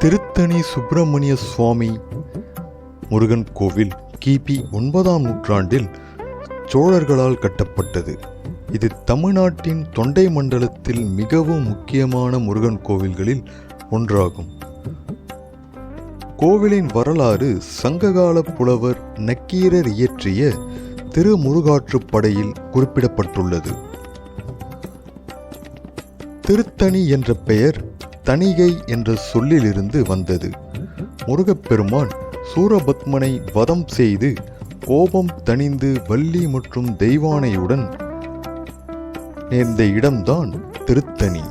திருத்தணி சுப்பிரமணிய சுவாமி முருகன் கோவில் கிபி 9ஆம் நூற்றாண்டில் சோழர்களால் கட்டப்பட்டது. இது தமிழ்நாட்டின் தொண்டை மண்டலத்தில் மிகவும் முக்கியமான முருகன் கோவில்களில் ஒன்றாகும். கோவிலின் வரலாறு சங்ககால புலவர் நக்கீரர் இயற்றிய திருமுருகாற்றுப்படையில் குறிப்பிடப்பட்டுள்ளது. திருத்தணி என்ற பெயர் தணிகை என்ற சொல்லிலிருந்து வந்தது. முருகப்பெருமான் சூரபத்மனை வதம் செய்து கோபம் தணிந்து வள்ளி மற்றும் தெய்வானையுடன் நேர்ந்த இடம்தான் திருத்தணி.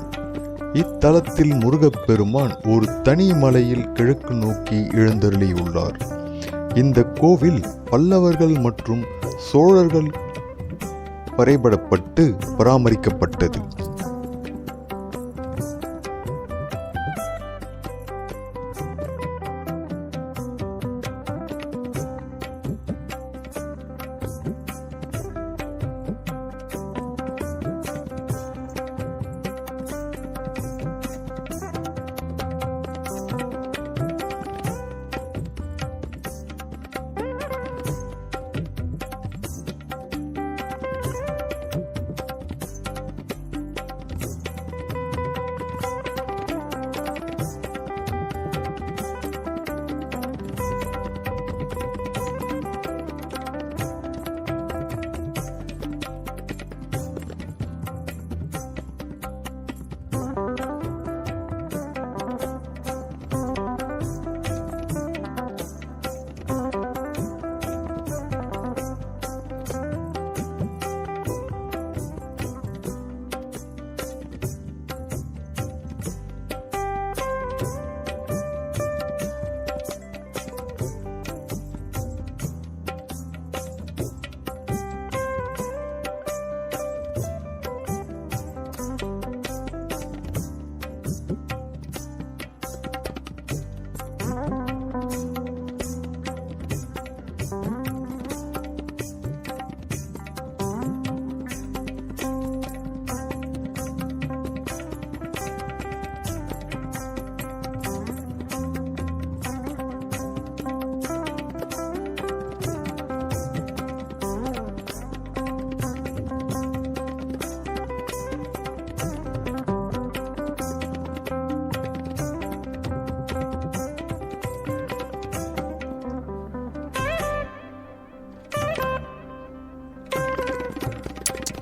இத்தலத்தில் முருகப்பெருமான் ஒரு தனி மலையில் கிழக்கு நோக்கி எழுந்தருளியுள்ளார். இந்த கோவில் பல்லவர்கள் மற்றும் சோழர்கள் வரைபடப்பட்டு பராமரிக்கப்பட்டது.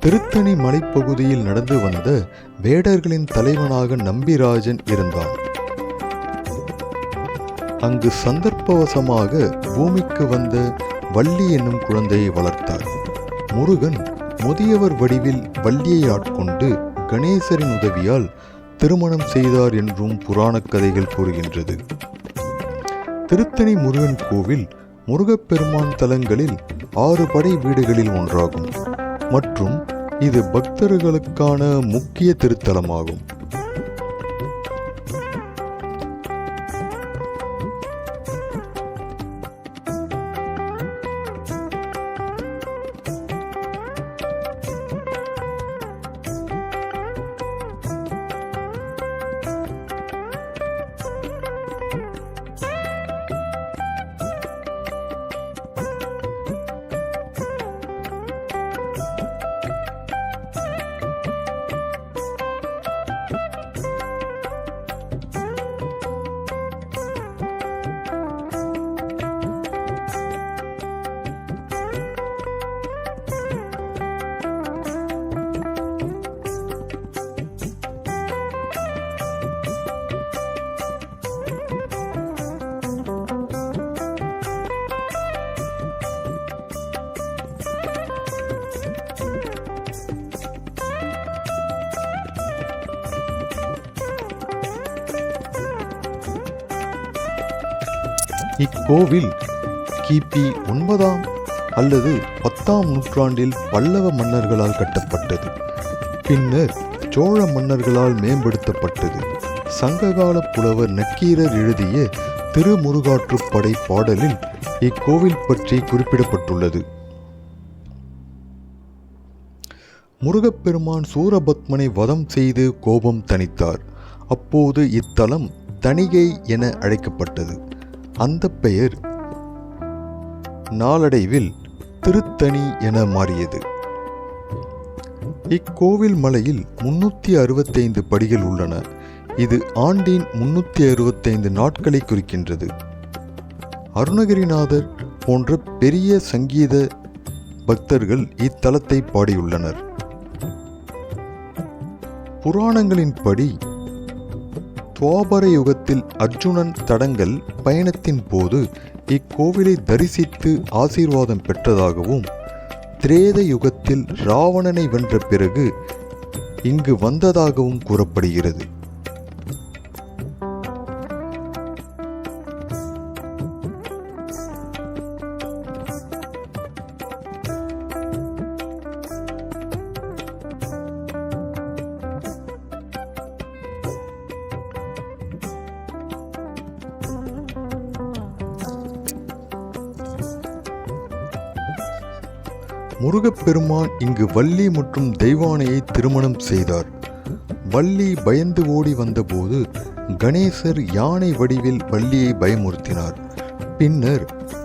திருத்தணி மலைப்பகுதியில் நடந்து வந்த வேடர்களின் தலைவனாக நம்பிராஜன் இருந்தான். அங்கு சந்தர்ப்பவசமாக பூமிக்கு வந்த வள்ளி என்னும் குழந்தையை வளர்த்தார். முருகன் முதியவர் வடிவில் வள்ளியை ஆட்கொண்டு கணேசரின் உதவியால் திருமணம் செய்தார் என்றும் புராணக் கதைகள் கூறுகின்றது. திருத்தணி முருகன் கோவில் முருகப்பெருமான் தலங்களில் 6 படை வீடுகளில் ஒன்றாகும் மற்றும் இது பக்தர்களுக்கான முக்கிய திருத்தலமாகும். இக்கோவில் கிபி 9ஆம் அல்லது 10ஆம் நூற்றாண்டில் பல்லவ மன்னர்களால் கட்டப்பட்டது. பின்னர் சோழ மன்னர்களால் மேம்படுத்தப்பட்டது. சங்ககால புலவர் நக்கீரர் எழுதிய திருமுருகாற்றுப்படை பாடலில் இக்கோவில் பற்றி குறிப்பிடப்பட்டுள்ளது. முருகப்பெருமான் சூரபத்மனை வதம் செய்து கோபம் தணித்தார். அப்போது இத்தலம் தணிகை என அழைக்கப்பட்டது. அந்த பெயர் நாளடைவில் திருத்தணி என மாறியது. இக்கோவில் மலையில் 365 படிகள் உள்ளன. இது ஆண்டின் 365 நாட்களை குறிக்கின்றது. அருணகிரிநாதர் போன்ற பெரிய சங்கீத பக்தர்கள் இத்தலத்தை பாடியுள்ளனர். புராணங்களின்படி துவாபர யுகத்தில் அர்ஜுனன் தடங்கல் பயணத்தின் போது இக்கோவிலை தரிசித்து ஆசீர்வாதம் பெற்றதாகவும், திரேத யுகத்தில் ராவணனை வென்ற பிறகு இங்கு வந்ததாகவும் கூறப்படுகிறது. முருகப்பெருமான் இங்கு வள்ளி மற்றும் தெய்வானையை திருமணம் செய்தார். வள்ளி பயந்து ஓடி வந்தபோது கணேசர் யானை வடிவில் வள்ளியை பயமுறுத்தினார். பின்னர்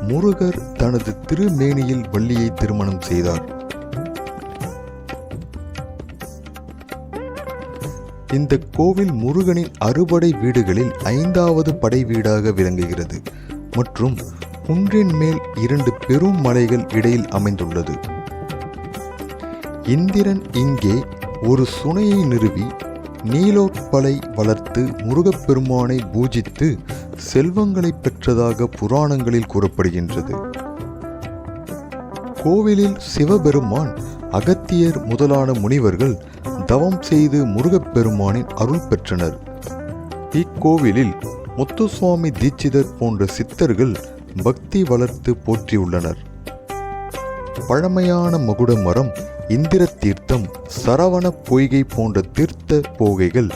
முருகர் தனது திருமேனியில் வள்ளியை திருமணம் செய்தார். இந்த கோவில் முருகனின் அறுபடை வீடுகளில் 5வது படை வீடாக விளங்குகிறது மற்றும் குன்றின் மேல் 2 பெரும் மலைகள் இடையில் அமைந்துள்ளது. இந்திரன் இங்கே ஒரு சுனையை நிறுவி நீலோற்பலை வளர்த்து முருகப்பெருமானை பூஜித்து செல்வங்களை பெற்றதாக புராணங்களில் கூறப்படுகின்றது. கோவிலில் சிவபெருமான், அகத்தியர் முதலான முனிவர்கள் தவம் செய்து முருகப்பெருமானின் அருள் பெற்றனர். இக்கோவிலில் முத்துசுவாமி தீட்சிதர் போன்ற சித்தர்கள் பக்தி வளர்த்து போற்றியுள்ளனர். பழமையான மகுட மரம், இந்திர தீர்த்தம், சரவண பொய்கை போன்ற தீர்த்த போகைகள்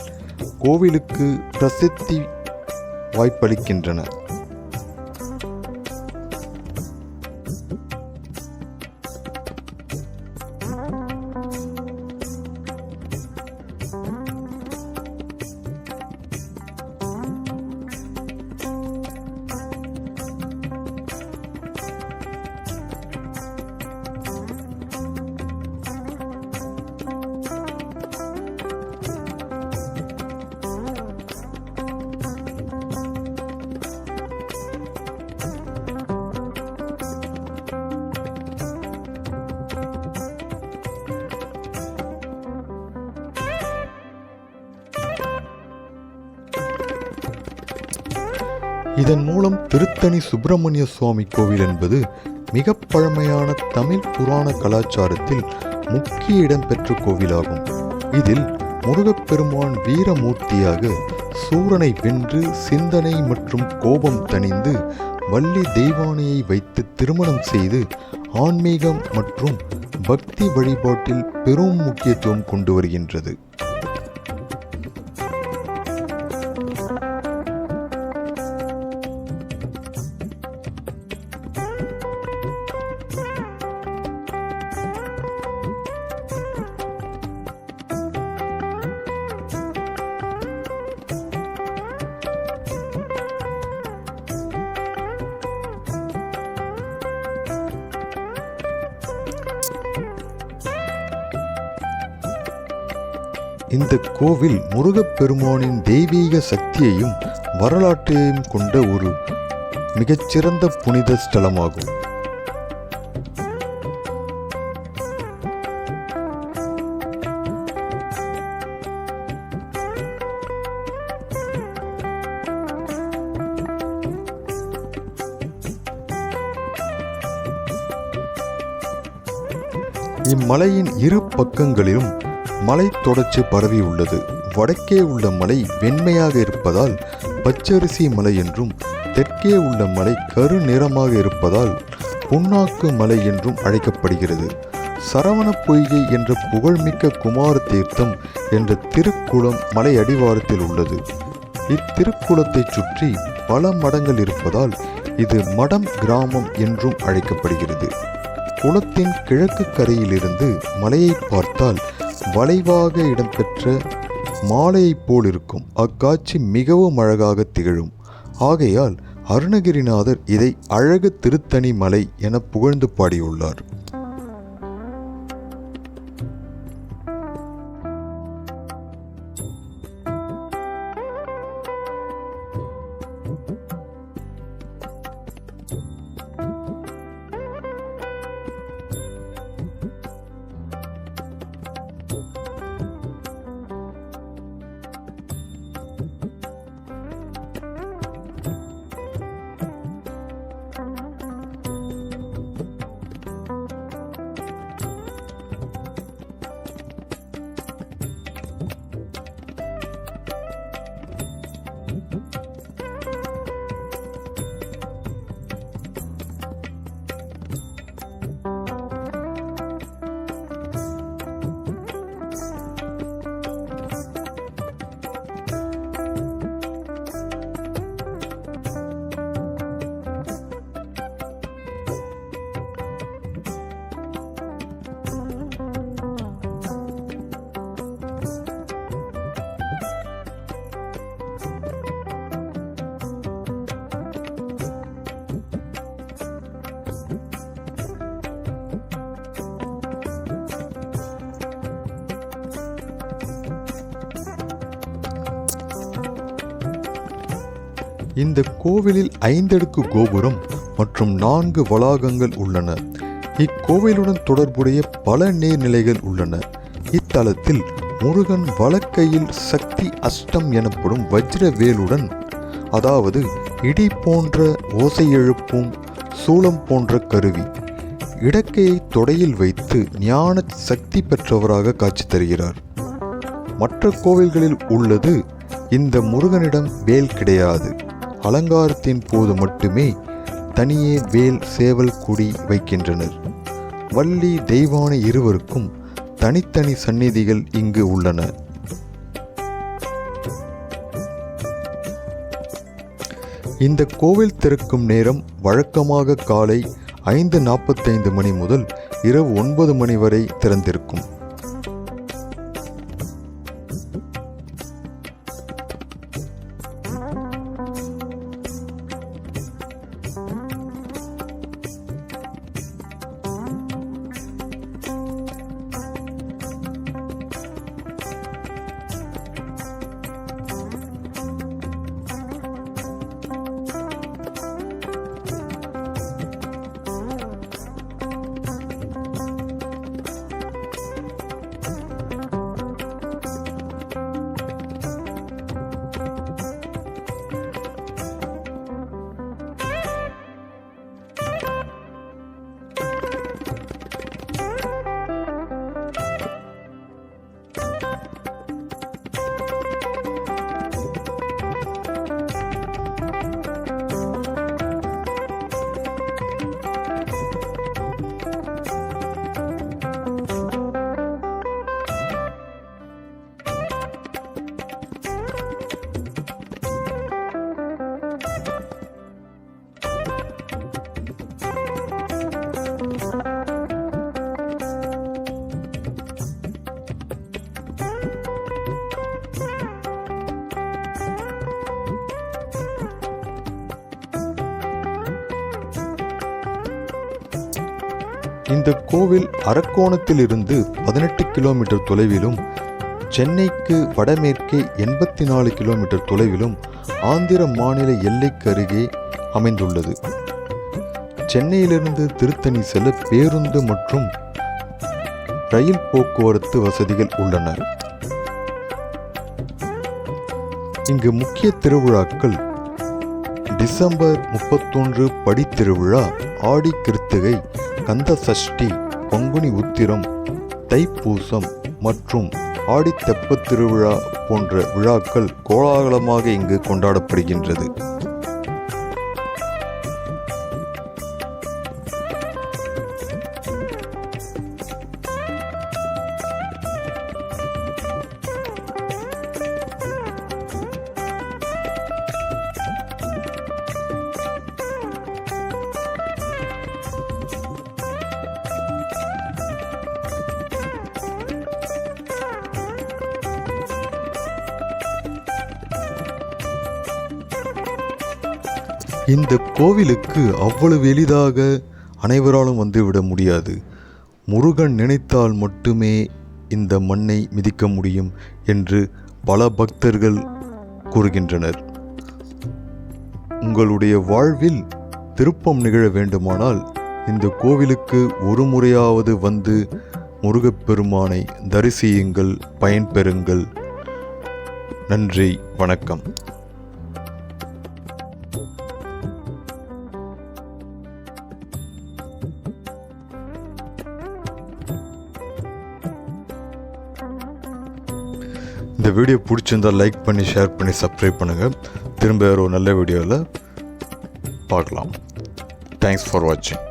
கோவிலுக்கு பிரசித்தி வாய்ப்பளிக்கின்றன. இதன் மூலம் திருத்தணி சுப்பிரமணிய சுவாமி கோவில் என்பது மிக பழமையான தமிழ் புராண கலாச்சாரத்தில் முக்கிய இடம் பெற்ற கோவிலாகும். இதில் முருகப்பெருமான் வீரமூர்த்தியாக சூரனை வென்று சிந்தனை மற்றும் கோபம் தணிந்து வள்ளி தெய்வானையை வைத்து திருமணம் செய்து ஆன்மீகம் மற்றும் பக்தி வழிபாட்டில் பெரும் முக்கியத்துவம் கொண்டு வருகின்றது. இந்த கோவில் முருகப்பெருமானின் தெய்வீக சக்தியையும் வரலாற்றையும் கொண்ட ஒரு மிகச்சிறந்த புனித ஸ்தலமாகும். இம்மலையின் இரு பக்கங்களிலும் மலை தொடர்ச்சி பரவி உள்ளது. வடக்கே உள்ள மலை வெண்மையாக இருப்பதால் பச்சரிசி மலை என்றும், தெற்கே உள்ள மலை கரு நிறமாக இருப்பதால் புண்ணாக்கு மலை என்றும் அழைக்கப்படுகிறது. சரவண பொய்கை என்ற புகழ்மிக்க குமார தீர்த்தம் என்ற திருக்குளம் மலை அடிவாரத்தில் உள்ளது. இத்திருக்குளத்தை சுற்றி பல மடங்கள் இருப்பதால் இது மடம் கிராமம் என்றும் அழைக்கப்படுகிறது. குளத்தின் கிழக்கு கரையிலிருந்து மலையை பார்த்தால் வளைவாக இடம்பெற்ற மாலையைப் போல் இருக்கும். அக்காட்சி மிகவும் அழகாக திகழும். ஆகையால் அருணகிரிநாதர் இதை அழகு திருத்தணி மலை என புகழ்ந்து பாடியுள்ளார். இந்த கோவிலில் 5 அடுக்கு கோபுரம் மற்றும் 4 வளாகங்கள் உள்ளன. இக்கோவிலுடன் தொடர்புடைய பல நீர்நிலைகள் உள்ளன. இத்தலத்தில் முருகன் வலக்கையில் சக்தி அஷ்டம் எனப்படும் வஜ்ர வேலுடன், அதாவது இடி போன்ற ஓசை எழுப்பும் சூலம் போன்ற கருவி, இடக்கையை தொடையில் வைத்து ஞான சக்தி பெற்றவராக காட்சி தருகிறார். மற்ற கோவில்களில் உள்ளது இந்த முருகனிடம் வேல் கிடையாது. அலங்காரத்தின் போது மட்டுமே தனியே வேல் சேவல் கொடி வைக்கின்றனர். வள்ளி தெய்வானை இருவருக்கும் தனித்தனி சந்நிதிகள் இங்கு உள்ளன. இந்த கோவில் திறக்கும் நேரம் வழக்கமாக காலை 5:45 மணி முதல் இரவு 9 மணி வரை திறந்திருக்கும். இந்த கோவில் அரக்கோணத்தில் இருந்து 18 கிலோமீட்டர் தொலைவிலும், சென்னைக்கு வடமேற்கே 84 கிலோமீட்டர் தொலைவிலும் ஆந்திர மாநில எல்லைக்கு அருகே அமைந்துள்ளது. சென்னையிலிருந்து திருத்தணி செல்ல பேருந்து மற்றும் ரயில் போக்குவரத்து வசதிகள் உள்ளன. இங்கு முக்கிய திருவிழாக்கள் டிசம்பர் 31 படித்திருவிழா, ஆடி கிருத்திகை, கந்த சஷ்டி, பங்குனி உத்திரம், தைப்பூசம் மற்றும் ஆடித்தெப்பத் திருவிழா போன்ற விழாக்கள் கோலாகலமாக இங்கு கொண்டாடப்படுகின்றது. இந்த கோவிலுக்கு அவ்வளவு எளிதாக அனைவராலும் வந்துவிட முடியாது. முருகன் நினைத்தால் மட்டுமே இந்த மண்ணை மிதிக்க முடியும் என்று பல பக்தர்கள் கூறுகின்றனர். உங்களுடைய வாழ்வில் திருப்பம் நிகழ வேண்டுமானால் இந்த கோவிலுக்கு ஒரு முறையாவது வந்து முருகப்பெருமானை தரிசியுங்கள், பயன்பெறுங்கள். நன்றி, வணக்கம். இந்த வீடியோ பிடிச்சிருந்தால் லைக் பண்ணி, ஷேர் பண்ணி, சப்ஸ்கிரைப் பண்ணுங்கள். திரும்ப வேறு ஒரு நல்ல வீடியோவில் பார்க்கலாம். தேங்க்ஸ் ஃபார் வாட்சிங்.